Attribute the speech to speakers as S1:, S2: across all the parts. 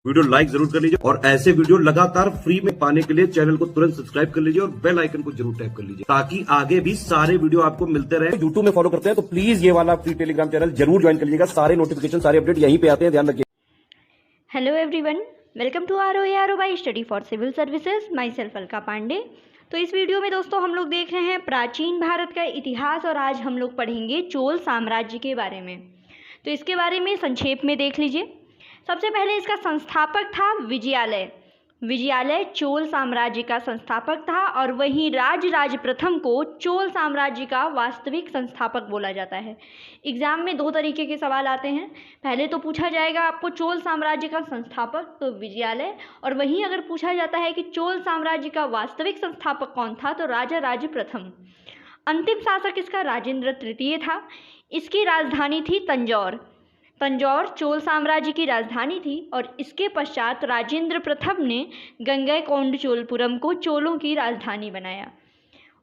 S1: Video like जरूर कर लीजिए और ऐसे वीडियो लगातार फ्री में पाने के लिए चैनल को तुरंत सब्सक्राइब कर लीजिए और बेल आइकन को जरूर टैप कर लीजिए ताकि आगे भी सारे वीडियो आपको मिलते रहे। यूट्यूब में फॉलो करते हैं तो प्लीज ये वाला फ्री टेलीग्राम चैनल जरूर ज्वाइन कर लीजिएगा। सारे नोटिफिकेशन सारे अपडेट यहीं पे आते हैं, ध्यान रखिए।
S2: Hello everyone, welcome to ROARO by study for civil services. Myself Alka Pandey. तो इस वीडियो में दोस्तों हम लोग देख रहे हैं प्राचीन भारत का इतिहास और आज हम लोग पढ़ेंगे चोल साम्राज्य के बारे में। तो इसके बारे में संक्षेप में देख लीजिए। सबसे पहले इसका संस्थापक था विजयालय। विजयालय चोल साम्राज्य का संस्थापक था और वहीं राजराज प्रथम को चोल साम्राज्य का वास्तविक संस्थापक बोला जाता है। एग्जाम में दो तरीके के सवाल आते हैं। पहले तो पूछा जाएगा आपको चोल साम्राज्य का संस्थापक तो विजयालय, और वहीं अगर पूछा जाता है कि चोल साम्राज्य का वास्तविक संस्थापक कौन था तो राजा राज प्रथम। अंतिम शासक इसका राजेंद्र तृतीय था। इसकी राजधानी थी तंजौर। तंजौर चोल साम्राज्य की राजधानी थी और इसके पश्चात राजेंद्र प्रथम ने गंगईकोंडचोलपुरम को चोलों की राजधानी बनाया।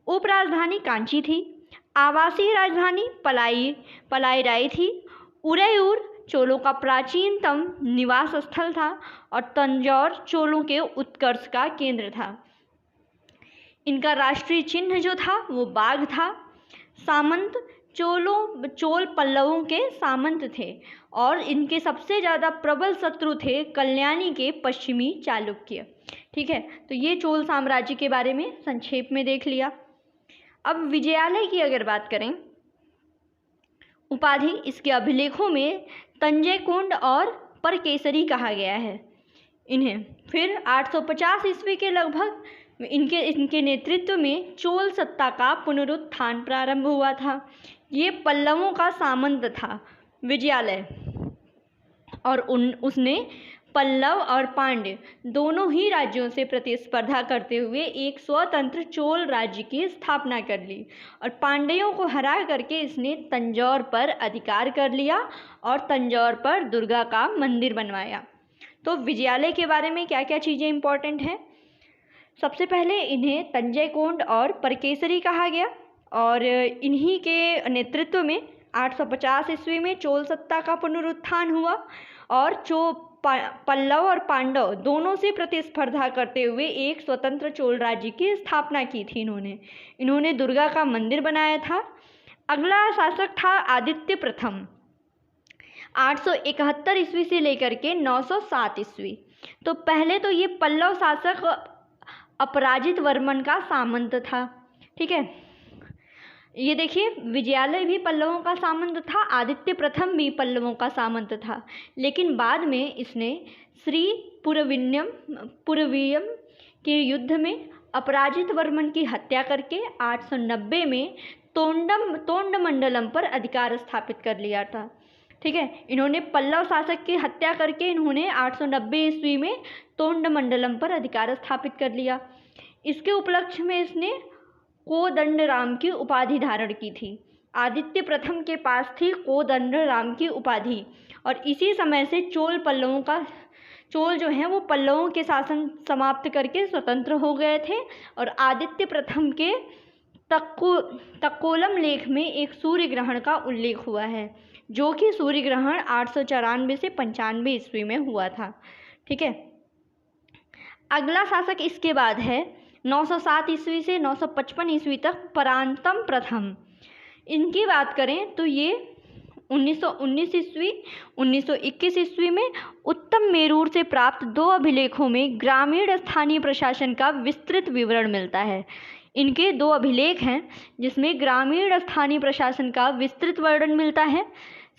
S2: उप राजधानी कांची थी। आवासीय राजधानी पलायराई थी। उरैयूर चोलों का प्राचीनतम निवास स्थल था और तंजौर चोलों के उत्कर्ष का केंद्र था। इनका राष्ट्रीय चिन्ह जो था वो बाघ था। सामंत चोल पल्लवों के सामंत थे और इनके सबसे ज़्यादा प्रबल शत्रु थे कल्याणी के पश्चिमी चालुक्य। ठीक है, तो ये चोल साम्राज्य के बारे में संक्षेप में देख लिया। अब विजयालय की अगर बात करें, उपाधि इसके अभिलेखों में तंजैकोंड और परकेसरी कहा गया है इन्हें। फिर 850 ईस्वी के लगभग इनके नेतृत्व में चोल सत्ता का पुनरुत्थान प्रारंभ हुआ था। ये पल्लवों का सामंत था विजयालय और उसने पल्लव और पांड्य दोनों ही राज्यों से प्रतिस्पर्धा करते हुए एक स्वतंत्र चोल राज्य की स्थापना कर ली और पांड्यों को हरा करके इसने तंजौर पर अधिकार कर लिया और तंजौर पर दुर्गा का मंदिर बनवाया। तो विजयालय के बारे में क्या क्या चीज़ें इंपॉर्टेंट हैं। सबसे पहले इन्हें तंजैकोंड और परकेसरी कहा गया और इन्हीं के नेतृत्व में 850 ईस्वी में चोल सत्ता का पुनरुत्थान हुआ और पल्लव और पांडव दोनों से प्रतिस्पर्धा करते हुए एक स्वतंत्र चोल राज्य की स्थापना की थी। इन्होंने दुर्गा का मंदिर बनाया था। अगला शासक था आदित्य प्रथम, 871 ईस्वी से लेकर के 907 ईस्वी। तो पहले तो ये पल्लव शासक अपराजित वर्मन का सामंत था। ठीक है, ये देखिए विजयालय भी पल्लवों का सामंत था, आदित्य प्रथम भी पल्लवों का सामंत था, लेकिन बाद में इसने श्री पुरवियम के युद्ध में अपराजित वर्मन की हत्या करके 890 में तोंडमंडलम पर अधिकार स्थापित कर लिया था। ठीक है, इन्होंने पल्लव शासक की हत्या करके इन्होंने 890 ईस्वी में तोंडमंडलम पर अधिकार स्थापित कर लिया। इसके उपलक्ष्य में इसने कोदंडराम की उपाधि धारण की थी। आदित्य प्रथम के पास थी कोदंडराम की उपाधि और इसी समय से चोल जो हैं वो पल्लवों के शासन समाप्त करके स्वतंत्र हो गए थे और आदित्य प्रथम के तक्कोलम लेख में एक सूर्य ग्रहण का उल्लेख हुआ है जो कि सूर्य ग्रहण 894 से 95 ईस्वी में हुआ था। ठीक है, अगला शासक इसके बाद है 907 ईस्वी से 955 ईस्वी तक परांतम प्रथम। इनकी बात करें तो ये 1919 ईस्वी 1921 ईस्वी में उत्तम मेरूर से प्राप्त दो अभिलेखों में ग्रामीण स्थानीय प्रशासन का विस्तृत विवरण मिलता है। इनके दो अभिलेख हैं जिसमें ग्रामीण स्थानीय प्रशासन का विस्तृत वर्णन मिलता है।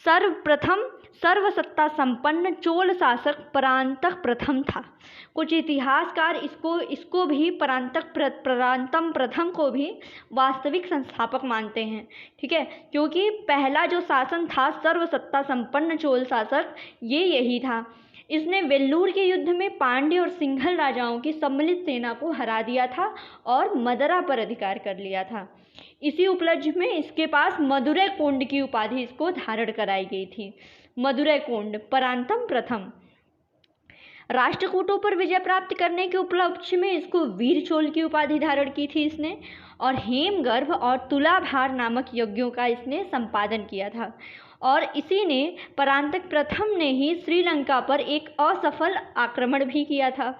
S2: सर्वप्रथम सर्वसत्ता संपन्न चोल शासक परांतक प्रथम था। कुछ इतिहासकार इसको भी परांतम प्रथम को भी वास्तविक संस्थापक मानते हैं। ठीक है, क्योंकि पहला जो शासन था सर्वसत्ता संपन्न चोल शासक यही था। इसने वेल्लूर के युद्ध में पांड्य और सिंघल राजाओं की सम्मिलित सेना को हरा दिया था और मदरा पर अधिकार कर लिया था। इसी उपलक्ष्य में इसके पास मदुरैकोंड की उपाधि इसको धारण कराई गई थी। मदुरैकोंड परांतम प्रथम। राष्ट्रकूटों पर विजय प्राप्त करने के उपलक्ष्य में इसको वीर चोल की उपाधि धारण की थी इसने और हेमगर्भ और तुलाभार नामक यज्ञों का इसने संपादन किया था और इसी ने परांतक प्रथम ने ही श्रीलंका पर एक असफल आक्रमण भी किया था।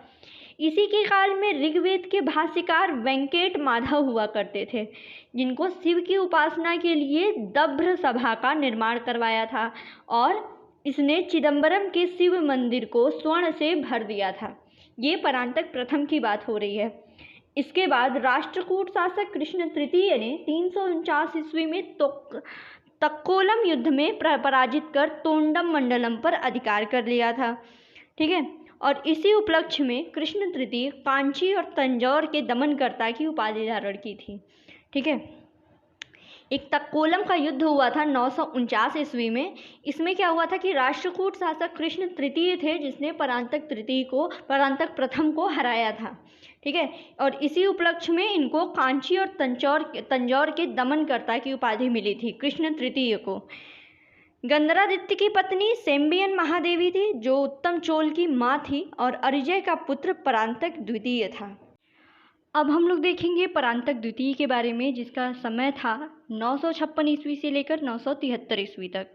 S2: इसी के काल में ऋग्वेद के भाष्यकार वेंकट माधव हुआ करते थे, जिनको शिव की उपासना के लिए दभ्र सभा का निर्माण करवाया था और इसने चिदंबरम के शिव मंदिर को स्वर्ण से भर दिया था। ये परांतक प्रथम की बात हो रही है। इसके बाद राष्ट्रकूट शासक कृष्ण तृतीय ने 349 ईस्वी में तक्कोलम युद्ध में पराजित कर तोंडम मंडलम पर अधिकार कर लिया था। ठीक है, और इसी उपलक्ष्य में कृष्ण तृतीय कांची और तंजौर के दमनकर्ता की उपाधि धारण की थी। ठीक है, एक तक्कोलम का युद्ध हुआ था 949 ईस्वी में। इसमें क्या हुआ था कि राष्ट्रकूट शासक कृष्ण तृतीय थे, जिसने परांतक प्रथम को हराया था। ठीक है, और इसी उपलक्ष्य में इनको कांची और तंजौर के दमनकर्ता की उपाधि मिली थी कृष्ण तृतीय को। गंधरादित्य की पत्नी सेम्बियन महादेवी थी, जो उत्तम चोल की माँ थी, और अरिजय का पुत्र परांतक द्वितीय था। अब हम लोग देखेंगे परांतक द्वितीय के बारे में, जिसका समय था 956 ईस्वी से लेकर 973 ईस्वी तक।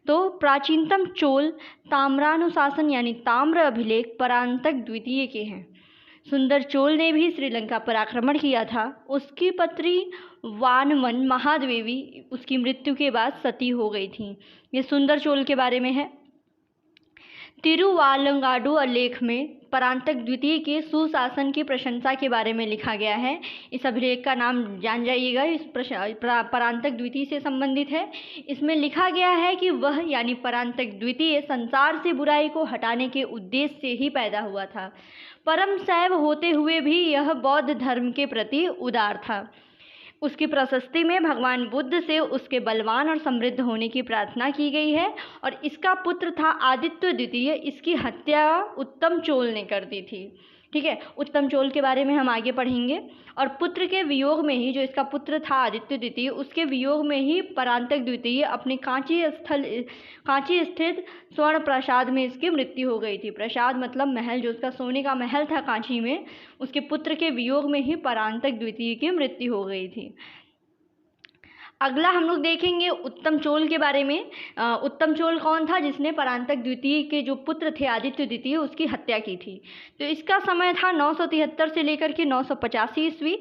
S2: तो प्राचीनतम चोल ताम्रानुशासन यानी ताम्र अभिलेख परांतक द्वितीय के हैं। सुंदर चोल ने भी श्रीलंका पर आक्रमण किया था। उसकी पत्री वानवन महादेवी उसकी मृत्यु के बाद सती हो गई थी। ये सुंदर चोल के बारे में है। तिरुवालंगाडु लेख में परांतक द्वितीय के सुशासन की प्रशंसा के बारे में लिखा गया है। इस अभिलेख का नाम जान जाइएगा, इस परांतक द्वितीय से संबंधित है। इसमें लिखा गया है कि वह यानी परांतक द्वितीय संसार से बुराई को हटाने के उद्देश्य से ही पैदा हुआ था। परम शैव होते हुए भी यह बौद्ध धर्म के प्रति उदार था। उसकी प्रशस्ति में भगवान बुद्ध से उसके बलवान और समृद्ध होने की प्रार्थना की गई है। और इसका पुत्र था आदित्य द्वितीय। इसकी हत्या उत्तम चोल ने कर दी थी। ठीक है, उत्तम चोल के बारे में हम आगे पढ़ेंगे। और पुत्र के वियोग में ही, जो इसका पुत्र था आदित्य द्वितीय, उसके वियोग में ही परांतक द्वितीय अपने कांची स्थित स्वर्ण प्रासाद में इसकी मृत्यु हो गई थी। प्रासाद मतलब महल, जो उसका सोने का महल था कांची में, उसके पुत्र के वियोग में ही परांतक द्वितीय की मृत्यु हो गई थी। अगला हम लोग देखेंगे उत्तम चोल के बारे में। उत्तम चोल कौन था? जिसने परांतक द्वितीय के जो पुत्र थे आदित्य द्वितीय, उसकी हत्या की थी। तो इसका समय था 973 से लेकर के 985 ईस्वी।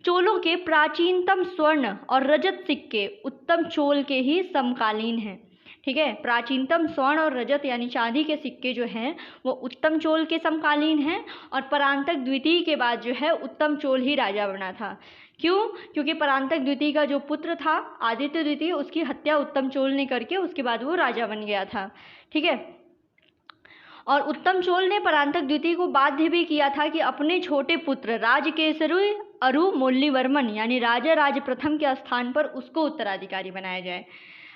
S2: चोलों के प्राचीनतम स्वर्ण और रजत सिक्के उत्तम चोल के ही समकालीन हैं। ठीक है, प्राचीनतम स्वर्ण और रजत यानी चांदी के सिक्के जो हैं वो उत्तम चोल के समकालीन हैं। और परांतक द्वितीय के बाद जो है उत्तम चोल ही राजा बना था। क्यों? क्योंकि परांतक द्वितीय का जो पुत्र था आदित्य द्वितीय, उसकी हत्या उत्तम चोल ने करके उसके बाद वो राजा बन गया था। ठीक है, और उत्तम चोल ने परांतक द्वितीय को बाध्य भी किया था कि अपने छोटे पुत्र राजकेसरी अरुमोल्लीवर्मन यानी राजा राज प्रथम के स्थान पर उसको उत्तराधिकारी बनाया जाए।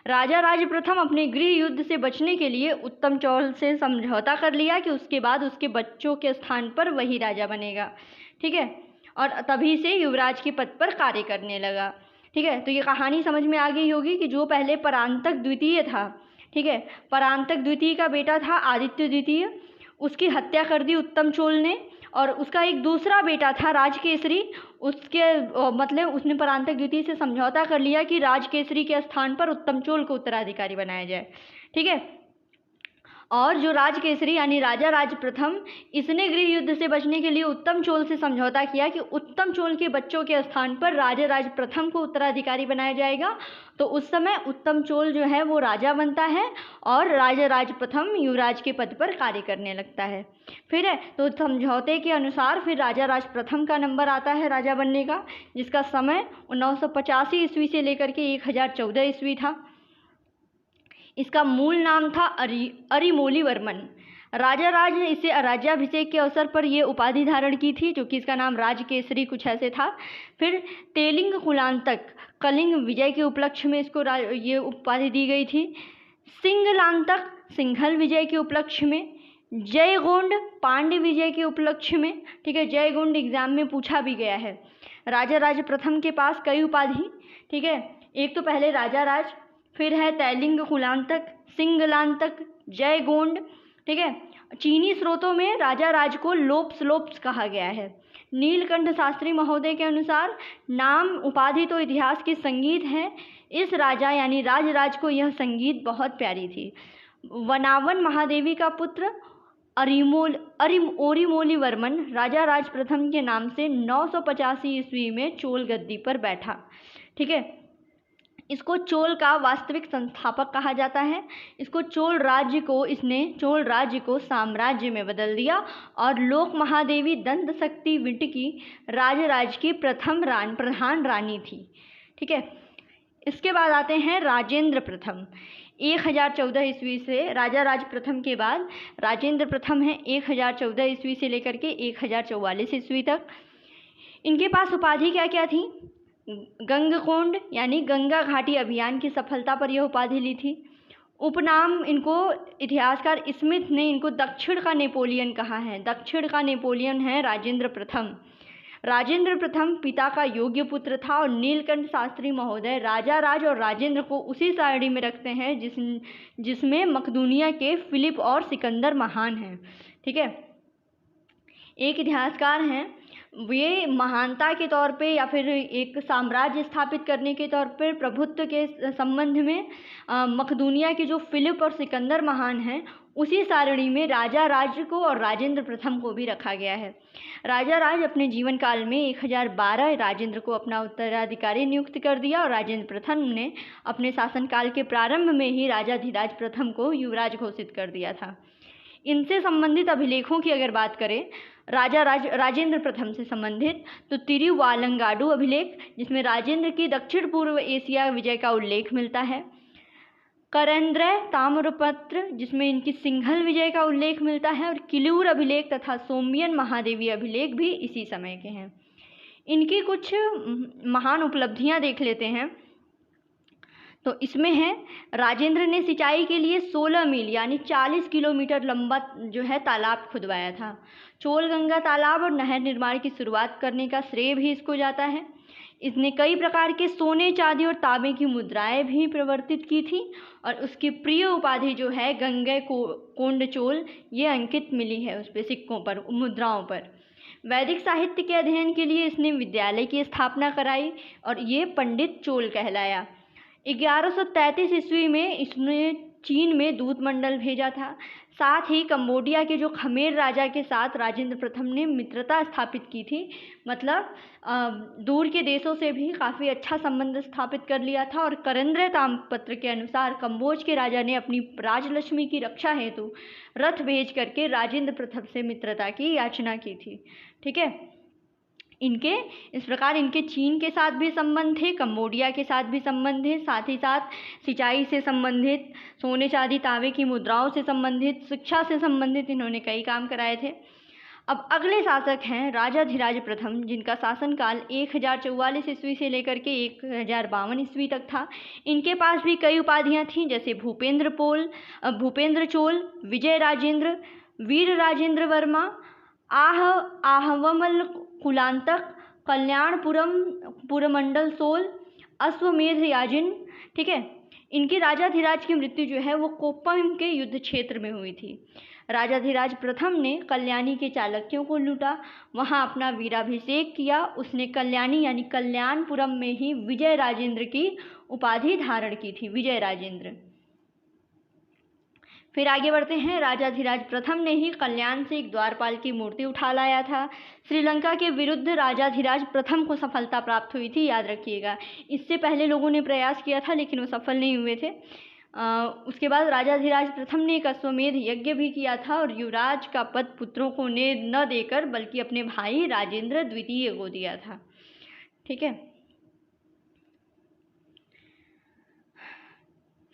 S2: राजा राज प्रथम अपने गृह युद्ध से बचने के लिए उत्तम चोल से समझौता कर लिया कि उसके बाद उसके बच्चों के स्थान पर वही राजा बनेगा। ठीक है, और तभी से युवराज के पद पर कार्य करने लगा। ठीक है, तो ये कहानी समझ में आ गई होगी कि जो पहले परांतक द्वितीय था, ठीक है, परांतक द्वितीय का बेटा था आदित्य द्वितीय, उसकी हत्या कर दी उत्तम चोल ने। और उसका एक दूसरा बेटा था राजकेसरी, उसके मतलब उसने परांतक द्वितीय से समझौता कर लिया कि राजकेसरी के स्थान पर उत्तम चोल को उत्तराधिकारी बनाया जाए। ठीक है, और जो राजकेसरी यानी राजा राज प्रथम, इसने गृह युद्ध से बचने के लिए उत्तम चोल से समझौता किया कि उत्तम चोल के बच्चों के स्थान पर राजा राज प्रथम को उत्तराधिकारी बनाया जाएगा। तो उस समय उत्तम चोल जो है वो राजा बनता है और राजा राज प्रथम युवराज के पद पर कार्य करने लगता है। फिर है तो समझौते के अनुसार फिर राजा राज प्रथम का नंबर आता है राजा बनने का, जिसका समय 985 ईस्वी से लेकर के 1014 ईस्वी था। इसका मूल नाम था अरिमोल्लीवर्मन। राजा राज ने इसे राज्याभिषेक के अवसर पर ये उपाधि धारण की थी, जो कि इसका नाम राजकेसरी कुछ ऐसे था। फिर तेलिंग कुलांतक कलिंग विजय के उपलक्ष्य में इसको ये उपाधि दी गई थी। सिंगलांतक सिंघल विजय के उपलक्ष्य में, जयगोंड पांड्य विजय के उपलक्ष्य में। ठीक है, जयगोंड एग्जाम में पूछा भी गया है। राजा राज प्रथम के पास कई उपाधि, ठीक है, एक तो पहले राजा राज, फिर है तैलिंग कुलांतक, सिंगलांतक, जयगोंड। ठीक है, चीनी स्रोतों में राजा राज को लोप्स कहा गया है। नीलकंठ शास्त्री महोदय के अनुसार नाम उपाधि तो इतिहास की संगीत है, इस राजा यानी राजराज को यह संगीत बहुत प्यारी थी। वनावन महादेवी का पुत्र ओरीमोली वर्मन राजा राज प्रथम के नाम से 985 ईस्वी में चोल गद्दी पर बैठा। ठीक है, इसको चोल का वास्तविक संस्थापक कहा जाता है। इसने चोल राज्य को साम्राज्य में बदल दिया और लोक महादेवी दंत शक्ति विटकी राजराज की प्रधान रानी थी। ठीक है, इसके बाद आते हैं राजेंद्र प्रथम। 1014 ईस्वी से राजा राज प्रथम के बाद राजेंद्र प्रथम है 1014 ईस्वी से लेकर के 1044 ईस्वी तक। इनके पास उपाधि क्या क्या थी? गंगकोंड यानी गंगा घाटी अभियान की सफलता पर यह उपाधि ली थी। उपनाम इनको इतिहासकार स्मिथ ने इनको दक्षिण का नेपोलियन कहा है। दक्षिण का नेपोलियन है राजेंद्र प्रथम। राजेंद्र प्रथम पिता का योग्य पुत्र था और नीलकंठ शास्त्री महोदय राजा राज और राजेंद्र को उसी सारणी में रखते हैं जिसमें मकदूनिया के फिलिप और सिकंदर महान हैं। ठीक है, एक इतिहासकार हैं, वे महानता के तौर पे या फिर एक साम्राज्य स्थापित करने के तौर पर प्रभुत्व के संबंध में मकदूनिया के जो फिलिप और सिकंदर महान हैं उसी सारणी में राजा राज को और राजेंद्र प्रथम को भी रखा गया है। राजा राज अपने जीवन काल में 1012 राजेंद्र को अपना उत्तराधिकारी नियुक्त कर दिया और राजेंद्र प्रथम ने अपने शासनकाल के प्रारंभ में ही राजाधिराज प्रथम को युवराज घोषित कर दिया था। इनसे संबंधित अभिलेखों की अगर बात करें राजेंद्र प्रथम से संबंधित तो तिरुवालंगाडु अभिलेख, जिसमें राजेंद्र की दक्षिण पूर्व एशिया विजय का उल्लेख मिलता है। करेंद्र ताम्रपत्र, जिसमें इनकी सिंघल विजय का उल्लेख मिलता है। और किलूर अभिलेख तथा सोम्यन महादेवी अभिलेख भी इसी समय के हैं। इनकी कुछ महान उपलब्धियां देख लेते हैं। तो इसमें है राजेंद्र ने सिंचाई के लिए 16 मील यानी 40 किलोमीटर लंबा जो है तालाब खुदवाया था। चोल गंगा तालाब और नहर निर्माण की शुरुआत करने का श्रेय भी इसको जाता है। इसने कई प्रकार के सोने चांदी और तांबे की मुद्राएं भी प्रवर्तित की थी और उसकी प्रिय उपाधि जो है गंगे कोंड चोल ये अंकित मिली है उस पर सिक्कों पर, मुद्राओं पर। वैदिक साहित्य के अध्ययन के लिए इसने विद्यालय की स्थापना कराई और ये पंडित चोल कहलाया। 1133 ईस्वी में इसने चीन में दूत मंडल भेजा था। साथ ही कंबोडिया के जो खमेर राजा के साथ राजेंद्र प्रथम ने मित्रता स्थापित की थी, मतलब दूर के देशों से भी काफ़ी अच्छा संबंध स्थापित कर लिया था। और करेंद्र ताम्रपत्र के अनुसार कंबोज के राजा ने अपनी राजलक्ष्मी की रक्षा हेतु रथ भेज करके राजेंद्र प्रथम से मित्रता की याचना की थी। ठीक है, इस प्रकार इनके चीन के साथ भी संबंध थे, कंबोडिया के साथ भी संबंध थे, साथ ही साथ सिंचाई से संबंधित, सोने चांदी तांबे की मुद्राओं से संबंधित, शिक्षा से संबंधित इन्होंने कई काम कराए थे। अब अगले शासक हैं राजाधिराज प्रथम, जिनका शासनकाल 1044 ईस्वी से लेकर के 1052 ईस्वी तक था। इनके पास भी कई उपाधियां थीं, जैसे भूपेंद्र चोल, विजय राजेंद्र, वीर राजेंद्र वर्मा, आहवमल कुलांतक, कल्याणपुरम पुरमंडल सोल, अश्वमेध याजिन। ठीक है, इनकी राजाधिराज की मृत्यु जो है वो कोप्पम के युद्ध क्षेत्र में हुई थी। राजाधिराज प्रथम ने कल्याणी के चालुक्यों को लूटा, वहां अपना वीराभिषेक किया। उसने कल्याणी यानी कल्याणपुरम में ही विजय राजेंद्र की उपाधि धारण की थी, विजय राजेंद्र। फिर आगे बढ़ते हैं, राजाधिराज प्रथम ने ही कल्याण से एक द्वारपाल की मूर्ति उठा लाया था। श्रीलंका के विरुद्ध राजाधिराज प्रथम को सफलता प्राप्त हुई थी, याद रखिएगा। इससे पहले लोगों ने प्रयास किया था लेकिन वो सफल नहीं हुए थे। उसके बाद राजाधिराज प्रथम ने एक अश्वमेध यज्ञ भी किया था और युवराज का पद पुत्रों को न देकर बल्कि अपने भाई राजेंद्र द्वितीय को दिया था। ठीक है,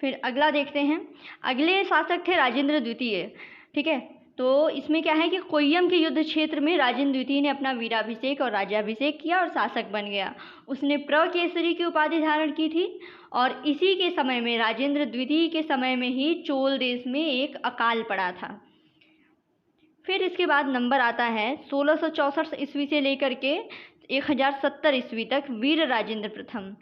S2: फिर अगला देखते हैं। अगले शासक थे राजेंद्र द्वितीय। ठीक है, तो इसमें क्या है कि कोय्यम के युद्ध क्षेत्र में राजेंद्र द्वितीय ने अपना वीराभिषेक और राज्याभिषेक किया और शासक बन गया। उसने प्रकेसरी की उपाधि धारण की थी और इसी के समय में राजेंद्र द्वितीय के समय में ही चोल देश में एक अकाल पड़ा था। फिर इसके बाद नंबर आता है 1664 ईस्वी से लेकर के 1070 ईस्वी तक वीर राजेंद्र प्रथम।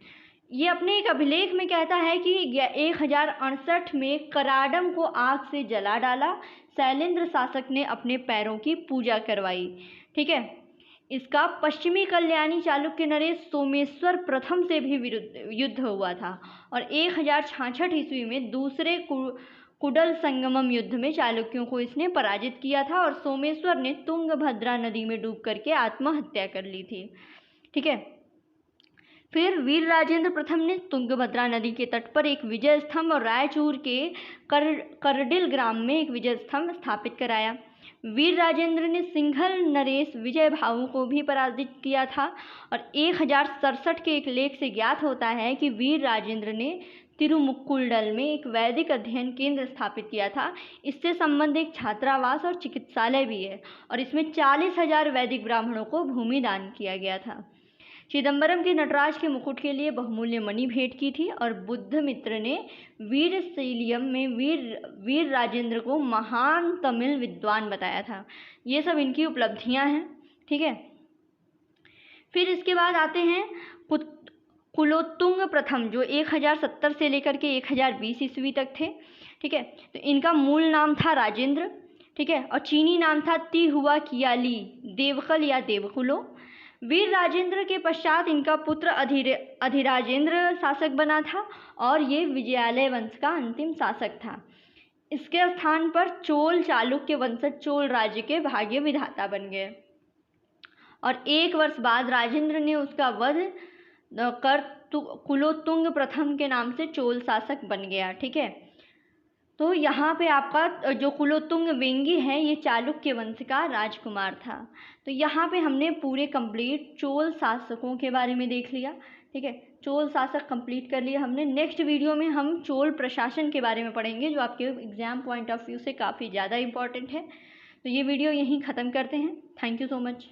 S2: ये अपने एक अभिलेख में कहता है कि 1068 में कराडम को आग से जला डाला। शैलेंद्र शासक ने अपने पैरों की पूजा करवाई। ठीक है, इसका पश्चिमी कल्याणी चालुक्य नरेश सोमेश्वर प्रथम से भी विरुद्ध युद्ध हुआ था और 1066 ईस्वी में दूसरे कुडल संगमम युद्ध में चालुक्यों को इसने पराजित किया था और सोमेश्वर ने तुंगभद्रा नदी में डूब करके आत्महत्या कर ली थी। ठीक है, फिर वीर राजेंद्र प्रथम ने तुंगभद्रा नदी के तट पर एक विजय स्तंभ और रायचूर के करडिल ग्राम में एक विजय स्तंभ स्थापित कराया। वीर राजेंद्र ने सिंघल नरेश विजय भाऊ को भी पराजित किया था और 1067 के एक लेख से ज्ञात होता है कि वीर राजेंद्र ने तिरुमुक्कुलडल में एक वैदिक अध्ययन केंद्र स्थापित किया था। इससे संबंधित एक छात्रावास और चिकित्सालय भी है और इसमें 40,000 वैदिक ब्राह्मणों को भूमि दान किया गया था। चिदंबरम के नटराज के मुकुट के लिए बहुमूल्य मणि भेंट की थी और बुद्धमित्र ने वीरशैलियम में वीर राजेंद्र को महान तमिल विद्वान बताया था। ये सब इनकी उपलब्धियां हैं। ठीक है, फिर इसके बाद आते हैं कुलोत्तुंग प्रथम, जो 1070 से लेकर के 1020 ईस्वी तक थे। ठीक है, तो इनका मूल नाम था राजेंद्र। ठीक है, और चीनी नाम था तिहुआ कियाली देवकल या देवकुलो। वीर राजेंद्र के पश्चात इनका पुत्र अधिराजेंद्र शासक बना था और ये विजयालय वंश का अंतिम शासक था। इसके स्थान पर चोल चालुक्य वंशज चोल राज्य के भाग्य विधाता बन गए और 1 वर्ष बाद राजेंद्र ने उसका वध कर कुलोत्तुंग प्रथम के नाम से चोल शासक बन गया। ठीक है, तो यहाँ पे आपका जो कुलोत्तुंग वेंगी है ये चालुक्य वंश का राजकुमार था। तो यहाँ पे हमने पूरे कंप्लीट चोल शासकों के बारे में देख लिया। ठीक है, चोल शासक कंप्लीट कर लिया हमने। नेक्स्ट वीडियो में हम चोल प्रशासन के बारे में पढ़ेंगे जो आपके एग्जाम पॉइंट ऑफ व्यू से काफ़ी ज़्यादा इंपॉर्टेंट है। तो ये वीडियो यहीं ख़त्म करते हैं। Thank you so much.